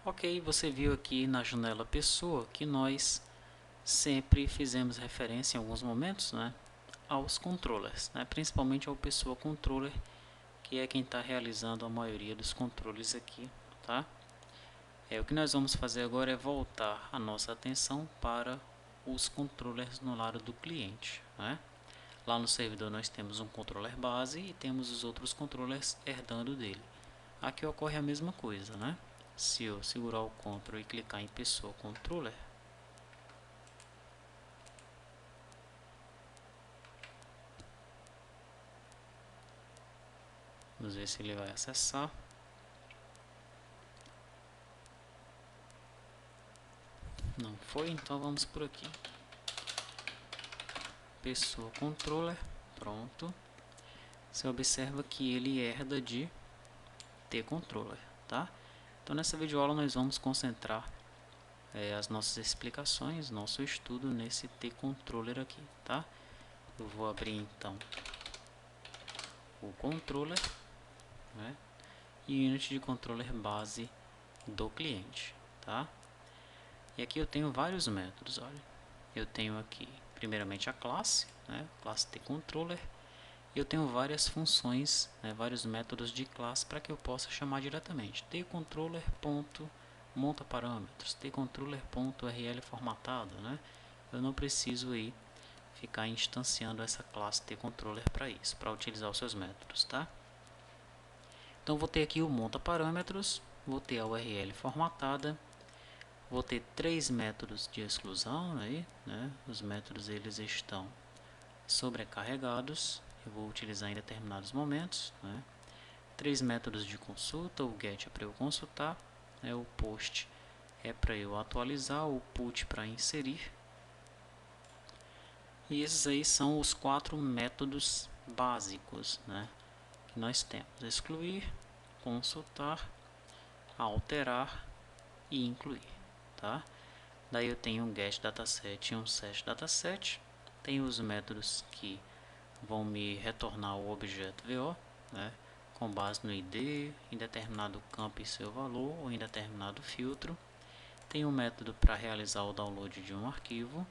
Ok, você viu aqui na janela pessoa que nós sempre fizemos referência em alguns momentos, né, aos controllers, né, principalmente ao pessoa controller, que é quem está realizando a maioria dos controles aqui, tá? O que nós vamos fazer agora é voltar a nossa atenção para os controllers no lado do cliente, né? Lá no servidor nós temos um controller base e temos os outros controllers herdando dele. Aqui ocorre a mesma coisa, né? Se eu segurar o Ctrl e clicar em pessoa controller, vamos ver se ele vai acessar. Não foi, então vamos por aqui. Pessoa controller, pronto. Você observa que ele herda de T-controller, tá? Então nessa videoaula nós vamos concentrar as nossas explicações, nosso estudo nesse T-controller aqui, tá? Eu vou abrir então o controller, né, e unit de controller base do cliente, tá? E aqui eu tenho vários métodos, olha. Eu tenho aqui primeiramente a classe, né, classe T-controller. Eu tenho várias funções, né, vários métodos de classe para que eu possa chamar diretamente. tcontroller.montaparâmetros, tcontroller.rl formatado, né? Eu não preciso aí ficar instanciando essa classe tcontroller para isso, para utilizar os seus métodos, tá? Então vou ter aqui o montaparâmetros, vou ter a URL formatada, vou ter 3 métodos de exclusão aí, né? Os métodos eles estão sobrecarregados. Eu vou utilizar em determinados momentos, né? 3 métodos de consulta, o get é para eu consultar, né? O post é para eu atualizar, o put para inserir. E esses aí são os 4 métodos básicos, né, que nós temos: excluir, consultar, alterar e incluir, tá? Daí eu tenho um get dataset e um set dataset. Tem os métodos que vão me retornar o objeto VO, né, com base no ID, em determinado campo e seu valor, ou em determinado filtro. Tem um método para realizar o download de um arquivo.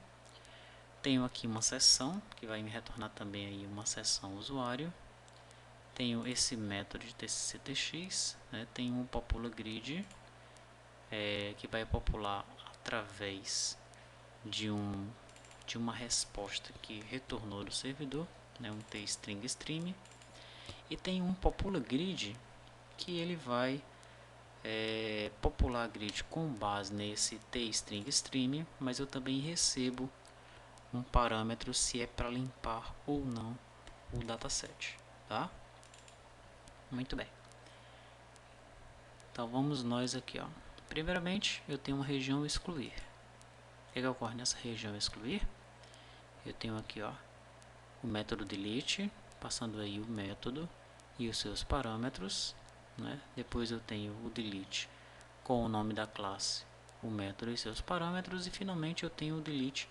Tenho aqui uma seção, que vai me retornar também aí uma seção usuário. Tenho esse método de tctx, né, tem um popula grid, que vai popular através de uma resposta que retornou do servidor, né, um tstring stream. E tem um popula grid que ele vai popular a grid com base nesse tstring stream, mas eu também recebo um parâmetro se é para limpar ou não o dataset, tá? Muito bem. Então vamos nós aqui, ó. Primeiramente eu tenho uma região excluir. O que ocorre nessa região excluir? Eu tenho aqui, ó, o método delete, passando aí o método e os seus parâmetros, né? Depois eu tenho o delete com o nome da classe, o método e seus parâmetros, e finalmente eu tenho o delete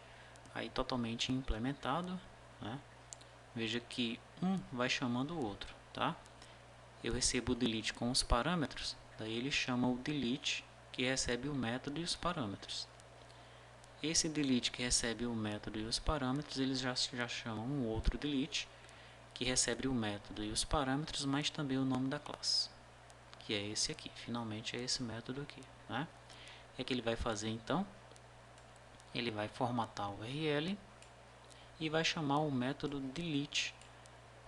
aí totalmente implementado, né? Veja que um vai chamando o outro, tá? Eu recebo o delete com os parâmetros, daí ele chama o delete que recebe o método e os parâmetros. Esse delete que recebe o método e os parâmetros, eles já chamam um outro delete que recebe o método e os parâmetros, mas também o nome da classe, que é esse aqui. Finalmente é esse método aqui, né? O que é que ele vai fazer então? Ele vai formatar o URL e vai chamar o método delete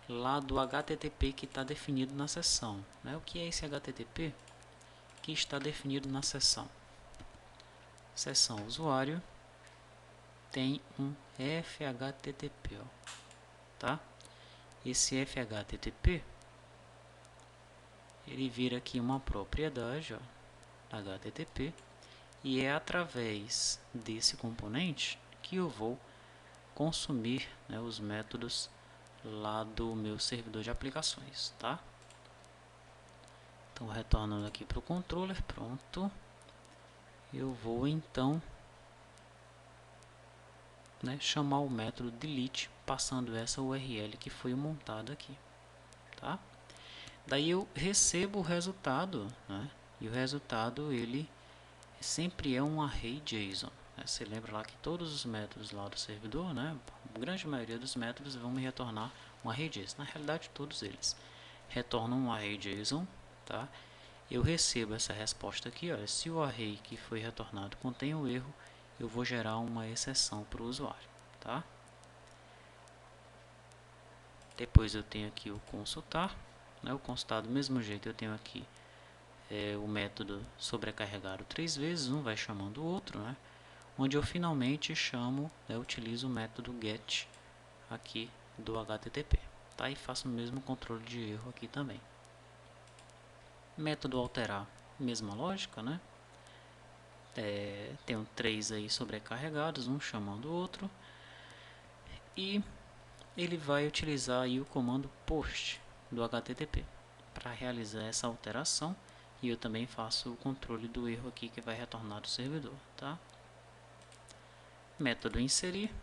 lá do HTTP que está definido na seção, né? O que é esse HTTP que está definido na seção? Seção usuário tem um FHTTP, ó, tá? Esse FHTTP ele vira aqui uma propriedade, ó, HTTP, e é através desse componente que eu vou consumir, né, os métodos lá do meu servidor de aplicações, tá? Então retornando aqui para o controller, pronto. Eu vou então, né, chamar o método delete passando essa URL que foi montada aqui, tá? Daí eu recebo o resultado, né, e o resultado ele sempre é um array JSON. Você lembra lá que todos os métodos lá do servidor, né, a grande maioria dos métodos vão me retornar um array JSON. Na realidade, todos eles retornam um array JSON, tá? Eu recebo essa resposta aqui, olha, se o array que foi retornado contém um erro, eu vou gerar uma exceção para o usuário, tá? Depois eu tenho aqui o consultar, né? O consultar do mesmo jeito eu tenho aqui o método sobrecarregado 3 vezes, um vai chamando o outro, né? Onde eu finalmente chamo, utilizo o método get aqui do HTTP, tá? E faço o mesmo controle de erro aqui também. Método alterar, mesma lógica, né? Tenho 3 aí sobrecarregados, um chamando o outro, e ele vai utilizar aí o comando post do HTTP para realizar essa alteração, e eu também faço o controle do erro aqui que vai retornar do servidor, tá? Método inserir,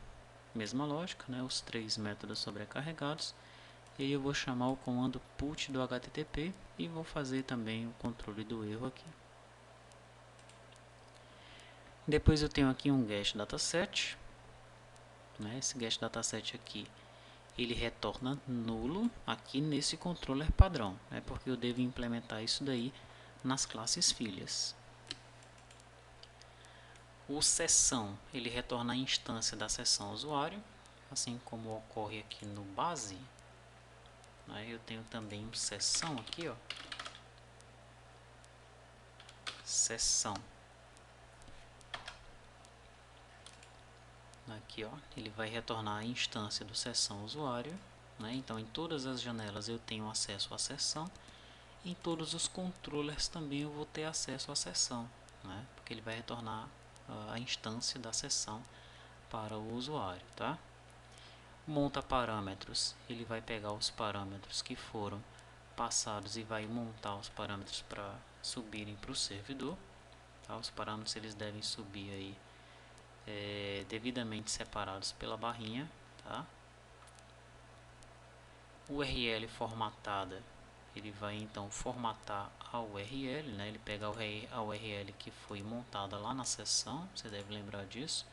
mesma lógica, né? Os 3 métodos sobrecarregados, e aí eu vou chamar o comando put do HTTP e vou fazer também o controle do erro aqui. Depois eu tenho aqui um get dataset, né? Esse get dataset aqui ele retorna nulo aqui nesse controller padrão, né? Porque eu devo implementar isso daí nas classes filhas. O sessão ele retorna a instância da sessão usuário, assim como ocorre aqui no base. Aí eu tenho também um sessão aqui, ó, sessão. Aqui, ó, ele vai retornar a instância do sessão usuário, né? Então, em todas as janelas eu tenho acesso à sessão. Em todos os controllers também eu vou ter acesso à sessão, né? Porque ele vai retornar a instância da sessão para o usuário, tá? Monta parâmetros, ele vai pegar os parâmetros que foram passados e vai montar os parâmetros para subirem para o servidor, tá? Os parâmetros eles devem subir aí devidamente separados pela barrinha, tá? URL formatada, ele vai então formatar a URL, né? Ele pega a URL que foi montada lá na sessão, você deve lembrar disso,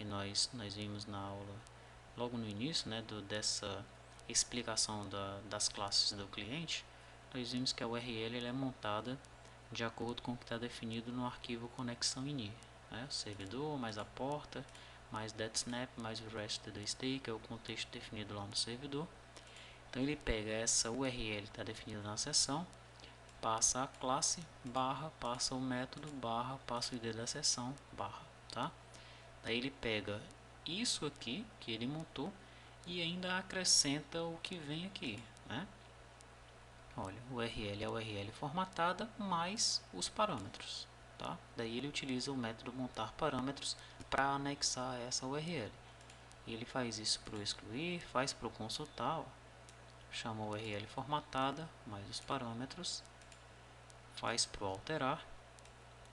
e nós vimos na aula logo no início, né, dessa explicação das classes do cliente. Nós vimos que a URL ela é montada de acordo com o que está definido no arquivo conexão ini, né? Servidor, mais a porta, mais DetSnap, mais o resto do stake, que é o contexto definido lá no servidor. Então ele pega essa URL que está definida na seção, passa a classe, barra, passa o método, barra, passa o ID da seção, barra, tá? Daí ele pega isso aqui que ele montou e ainda acrescenta o que vem aqui, né? Olha, URL é a URL formatada mais os parâmetros, tá? Daí ele utiliza o método montar parâmetros para anexar essa URL. E ele faz isso para o excluir, faz para o consultar, ó. Chama a URL formatada mais os parâmetros, faz para o alterar,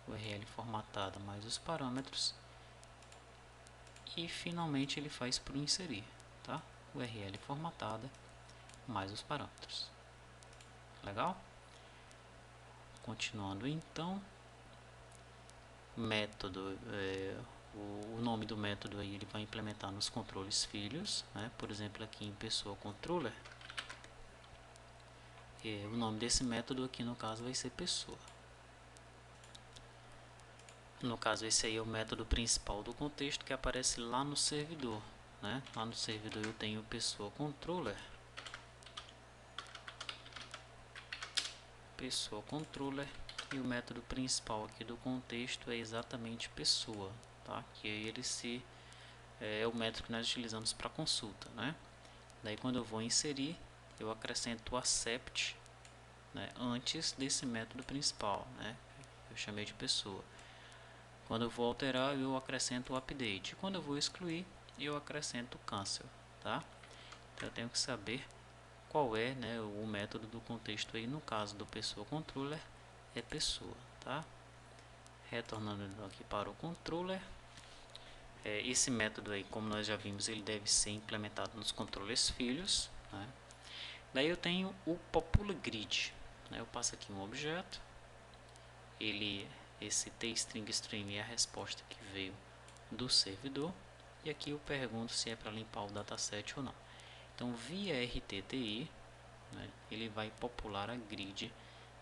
URL formatada mais os parâmetros, e finalmente ele faz para o inserir, tá? URL formatada mais os parâmetros. Legal? Continuando então, método, o nome do método aí ele vai implementar nos controles filhos, né? Por exemplo, aqui em pessoa controller, o nome desse método aqui no caso vai ser pessoa. No caso, esse aí é o método principal do contexto que aparece lá no servidor, né? Lá no servidor eu tenho pessoa controller, e o método principal aqui do contexto é exatamente pessoa, tá? Que ele é o método que nós utilizamos para consulta, né? Daí quando eu vou inserir, eu acrescento o accept, né, antes desse método principal, né? Eu chamei de pessoa. Quando eu vou alterar, eu acrescento o update. Quando eu vou excluir, eu acrescento o cancel, tá? Então eu tenho que saber qual é, né, o método do contexto aí. No caso do pessoa controller, é pessoa, tá? Retornando aqui para o controller, esse método aí, como nós já vimos, ele deve ser implementado nos controllers filhos, né? Daí eu tenho o popula grid, né? Eu passo aqui um objeto, ele esse tstring stream é a resposta que veio do servidor, e aqui eu pergunto se é para limpar o dataset ou não. Então, via RTTI, né, ele vai popular a grid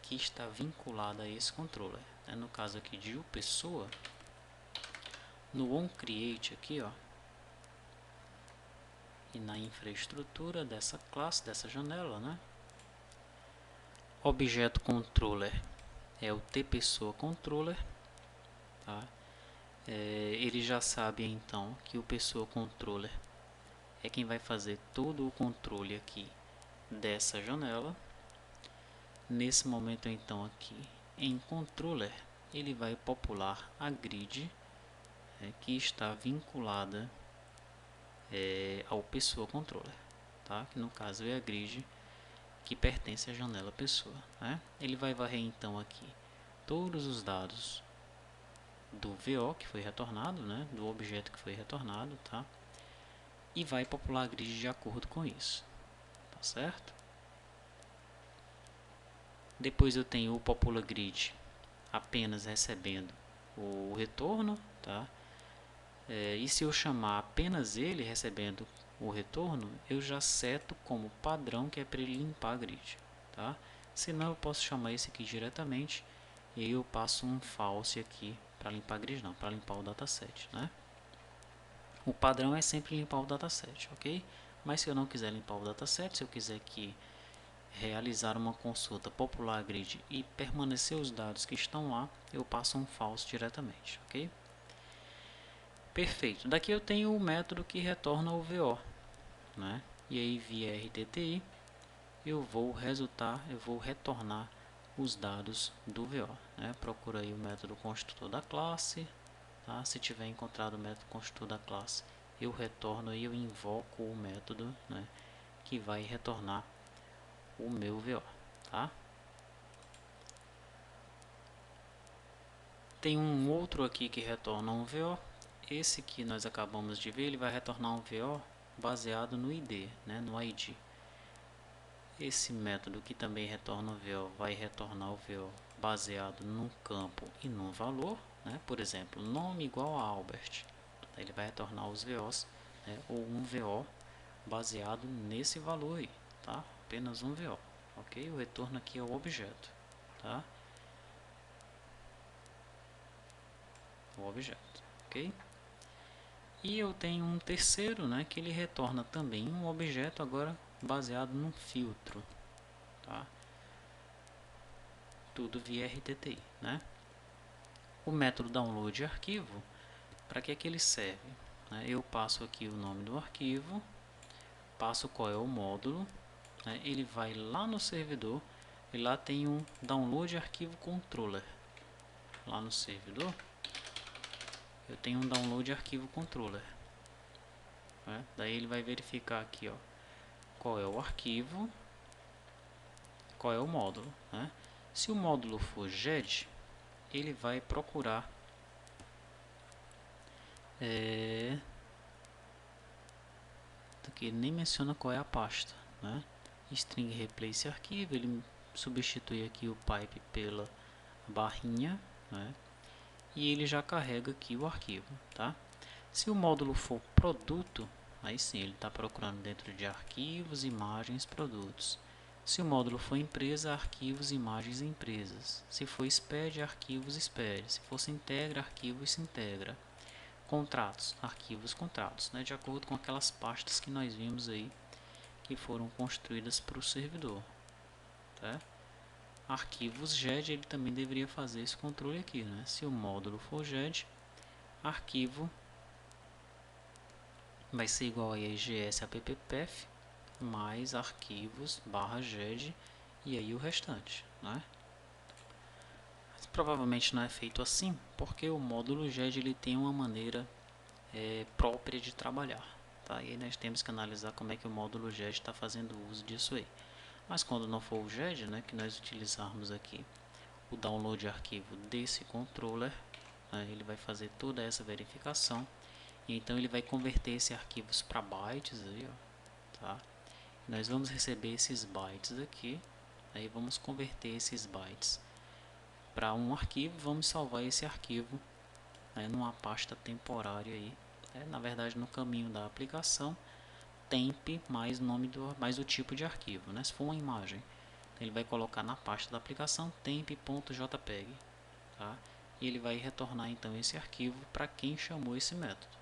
que está vinculada a esse controller. No caso aqui de UPessoa, no onCreate aqui, ó, e na infraestrutura dessa classe, dessa janela, né, objeto controller é o tPessoa controller, tá? Ele já sabe então que o pessoa controller é quem vai fazer todo o controle aqui dessa janela. Nesse momento então aqui em controller ele vai popular a grid que está vinculada ao pessoa controller, tá? Que no caso é a grid que pertence à janela pessoa, né? Ele vai varrer então aqui todos os dados do VO que foi retornado, né? Do objeto que foi retornado, tá? E vai popular a grid de acordo com isso, tá certo? Depois eu tenho o popula grid apenas recebendo o retorno, tá? E se eu chamar apenas ele recebendo o retorno, eu já seto como padrão que é para ele limpar a grid, tá? Senão eu posso chamar esse aqui diretamente e aí eu passo um false aqui para limpar a grid, não, para limpar o dataset, né? O padrão é sempre limpar o dataset, ok? Mas se eu não quiser limpar o dataset, se eu quiser aqui realizar uma consulta popular grid e permanecer os dados que estão lá, eu passo um false diretamente, ok? Perfeito. Daqui eu tenho o método que retorna o VO, né? E aí via RTTI eu vou retornar os dados do VO, né? Procura aí o método construtor da classe, tá? Se tiver encontrado o método construtor da classe, eu retorno e eu invoco o método, né, que vai retornar o meu VO, tá? Tem um outro aqui que retorna um VO. Esse que nós acabamos de ver, ele vai retornar um VO baseado no ID, né, no ID. Esse método que também retorna o VO vai retornar o VO baseado num campo e num valor, né? Por exemplo, nome igual a Albert. Ele vai retornar os VOs, né, ou um VO baseado nesse valor aí, tá? Apenas um VO, ok? O retorno aqui é o objeto, tá? O objeto, ok? E eu tenho um terceiro, né, que ele retorna também um objeto agora baseado num filtro, tá? Tudo via RTTI, né? O método download arquivo, para que ele serve? Eu passo aqui o nome do arquivo, passo qual é o módulo, né? Ele vai lá no servidor e lá tem um download arquivo controller. Lá no servidor eu tenho um download arquivo controller, né? Daí ele vai verificar aqui, ó, qual é o arquivo, qual é o módulo, né? Se o módulo for GED, ele vai procurar aqui ele nem menciona qual é a pasta, né? String replace arquivo, ele substitui aqui o pipe pela barrinha, né? E ele já carrega aqui o arquivo, tá? Se o módulo for produto, aí sim ele está procurando dentro de arquivos, imagens, produtos. Se o módulo for empresa, arquivos, imagens, empresas. Se for SPED, arquivos, SPED. Se for Sintegra, arquivos, Sintegra. Contratos, arquivos, contratos, né? De acordo com aquelas pastas que nós vimos aí, que foram construídas para o servidor, tá? Arquivos GED, ele também deveria fazer esse controle aqui, né? Se o módulo for GED, arquivo vai ser igual a EGS apppath mais arquivos barra GED e aí o restante, né? Mas provavelmente não é feito assim, porque o módulo GED ele tem uma maneira própria de trabalhar, tá? E aí nós temos que analisar como é que o módulo GED está fazendo uso disso aí. Mas quando não for o GED, né, que nós utilizarmos aqui o download arquivo desse controller, né, ele vai fazer toda essa verificação e então ele vai converter esses arquivos para bytes aí, ó, tá? Nós vamos receber esses bytes aqui, aí vamos converter esses bytes para um arquivo, vamos salvar esse arquivo, né, numa pasta temporária aí, né, na verdade no caminho da aplicação, temp mais o tipo de arquivo, né? Se for uma imagem, ele vai colocar na pasta da aplicação temp.jpg, tá? E ele vai retornar então esse arquivo para quem chamou esse método.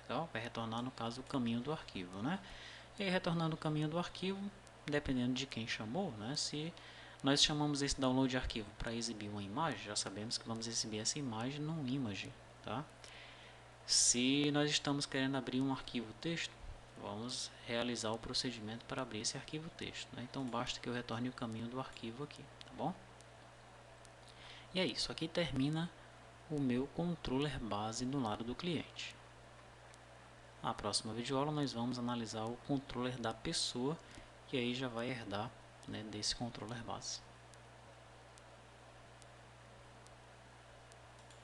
Legal? Vai retornar, no caso, o caminho do arquivo, né? E aí, retornando o caminho do arquivo, dependendo de quem chamou, né? Se nós chamamos esse download de arquivo para exibir uma imagem, já sabemos que vamos exibir essa imagem num image, tá? Se nós estamos querendo abrir um arquivo texto, vamos realizar o procedimento para abrir esse arquivo texto, né? Então basta que eu retorne o caminho do arquivo aqui, tá bom? E é isso, aqui termina o meu controller base no lado do cliente. Na próxima videoaula nós vamos analisar o controller da pessoa, que aí já vai herdar, né, desse controller base.